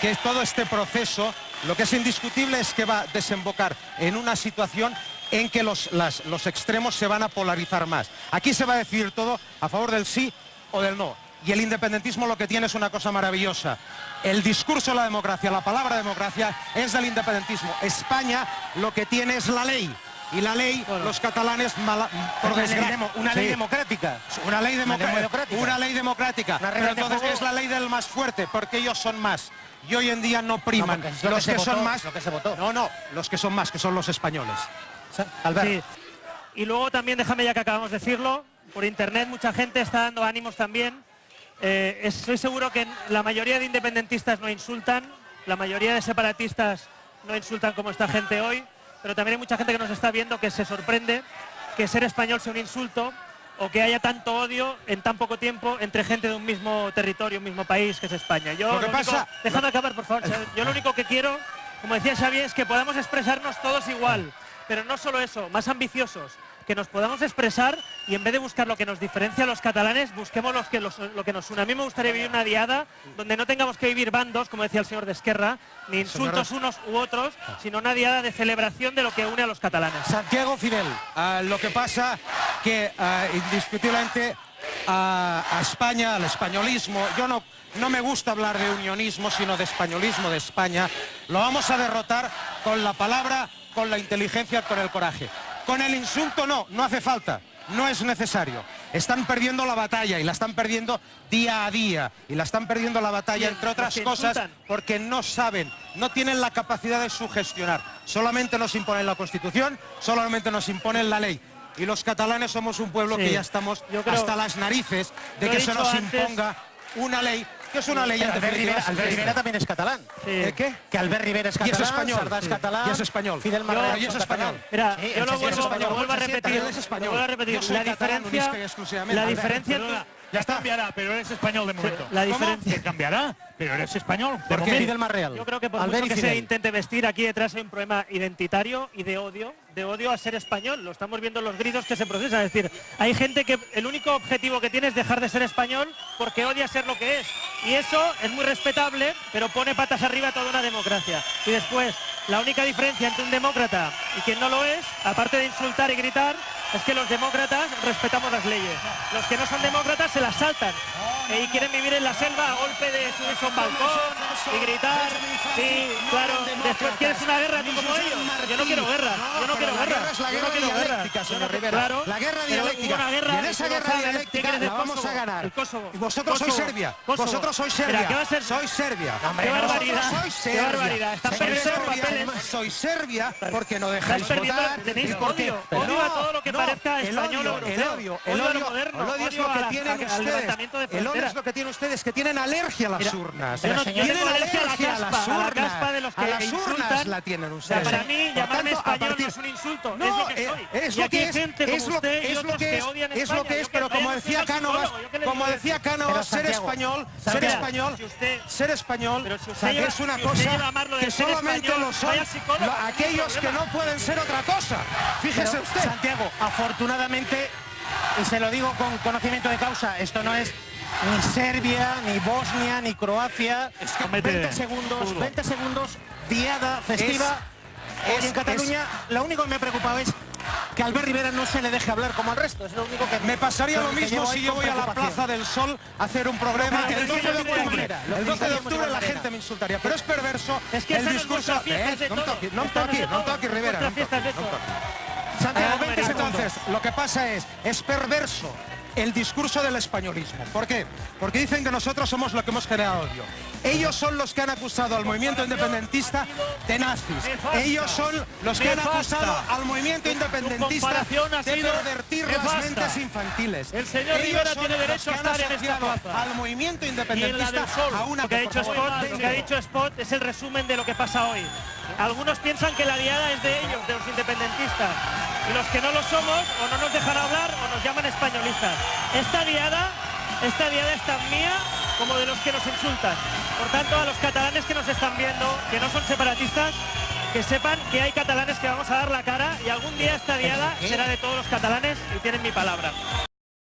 que todo este proceso, lo que es indiscutible es que va a desembocar en una situación en que los extremos se van a polarizar más. Aquí se va a decidir todo a favor del sí o del no. Y el independentismo lo que tiene es una cosa maravillosa. El discurso de la democracia, la palabra democracia, es del independentismo. España lo que tiene es la ley. Y la ley, bueno, los catalanes, por desgracia, una ley democrática. Una ley democrática. Pero entonces es la ley del más fuerte, porque ellos son más. Y hoy en día no priman los que son más. No, los que son más, que son los españoles. Albert. Sí. Y luego también, déjame ya que acabamos de decirlo, por internet mucha gente está dando ánimos también. Estoy seguro que la mayoría de independentistas no insultan, la mayoría de separatistas no insultan como esta gente hoy, pero también hay mucha gente que nos está viendo que se sorprende que ser español sea un insulto o que haya tanto odio en tan poco tiempo entre gente de un mismo territorio, un mismo país que es España. Déjame acabar, por favor. Yo lo único que quiero, como decía Xavi, es que podamos expresarnos todos igual, pero no solo eso, más ambiciosos. Que nos podamos expresar y en vez de buscar lo que nos diferencia a los catalanes, busquemos lo que nos une. A mí me gustaría vivir una diada donde no tengamos que vivir bandos, como decía el señor de Esquerra, ni insultos unos u otros, sino una diada de celebración de lo que une a los catalanes. Santiago Fidel, lo que pasa que indiscutiblemente a España, al españolismo, yo no me gusta hablar de unionismo, sino de españolismo de España, lo vamos a derrotar con la palabra, con la inteligencia, con el coraje. Con el insulto no hace falta, no es necesario. Están perdiendo la batalla y la están perdiendo día a día. Y la están perdiendo la batalla, entre otras cosas, porque no saben, no tienen la capacidad de sugestionar. Solamente nos imponen la Constitución, solamente nos imponen la ley. Y los catalanes somos un pueblo que ya estamos hasta las narices de que se nos imponga una ley. Que es una ley. Albert Rivera también es catalán. ¿Qué? Que Albert Rivera es catalán, y es español. Sardá es catalán. Y es español. Fidel Marrero y es español. Mira, yo lo vuelvo a repetir. La diferencia. Ya cambiará, pero eres español de momento. La diferencia cambiará, pero eres español. ¿Por qué? Fidel Marreal. Yo creo que por mucho que se intente vestir, aquí detrás hay un problema identitario y de odio a ser español. Lo estamos viendo en los gritos que se procesan. Es decir, hay gente que el único objetivo que tiene es dejar de ser español porque odia ser lo que es. Y eso es muy respetable, pero pone patas arriba a toda una democracia. Y después, la única diferencia entre un demócrata y quien no lo es, aparte de insultar y gritar, es que los demócratas respetamos las leyes. Los que no son demócratas se las saltan y quieren vivir en la selva a golpe de subirse a un balcón y gritar. Sí, claro. Después quieres una guerra tú como ellos. Yo no quiero guerra. Yo no quiero guerra. La guerra dialéctica, señor Rivera. Claro. La guerra dialéctica. Y en esa guerra dialéctica la vamos a ganar. Y vosotros sois Serbia. Vosotros sois Serbia. ¿Qué va a ser? Sois Serbia. ¡Qué barbaridad! ¡Qué barbaridad! Están perdiendo papeles. Sois Serbia porque no dejáis votar. Tenéis odio a todo lo que parezca español o europeo. El odio es lo que tienen ustedes. El odio es lo que tienen ustedes, que tienen alergia a las urnas. Tienen alergia a la caspa de los que insultan. La tienen ustedes. Para mí, llamarme español no es un insulto, es lo que soy. Es lo que es, es lo que es, pero como decía Cánovas, ser español, es una cosa que solamente lo son aquellos que no pueden ser otra cosa. Fíjese usted. Santiago, afortunadamente, y se lo digo con conocimiento de causa, esto no es ni Serbia, ni Bosnia, ni Croacia. Es que 20 segundos, diada festiva. Hoy en Cataluña, lo único que me ha preocupado es que a Albert Rivera no se le deje hablar como al resto. Es lo único que me pasaría lo mismo si yo voy a la Plaza del Sol a hacer un programa. El 12 de octubre, la gente me insultaría. Pero es perverso el discurso. No toque, Rivera. Santiago, 20 segundos. Entonces, lo que pasa es perverso el discurso del españolismo. ¿Por qué? Porque dicen que nosotros somos los que hemos generado odio. Ellos son los que han acusado al movimiento independentista de nazis. Ellos son los que han acusado al movimiento independentista de pervertir las mentes infantiles. El señor Rivera tiene derecho a estar en esta plaza. Al movimiento independentista a una... Lo que ha dicho Spot es el resumen de lo que pasa hoy. Algunos piensan que la diada es de ellos, de los independentistas. Y los que no lo somos, o no nos dejan hablar, o nos llaman españolistas. Esta diada es tan mía como de los que nos insultan. Por tanto, a los catalanes que nos están viendo, que no son separatistas, que sepan que hay catalanes que vamos a dar la cara y algún día esta diada será de todos los catalanes y tienen mi palabra.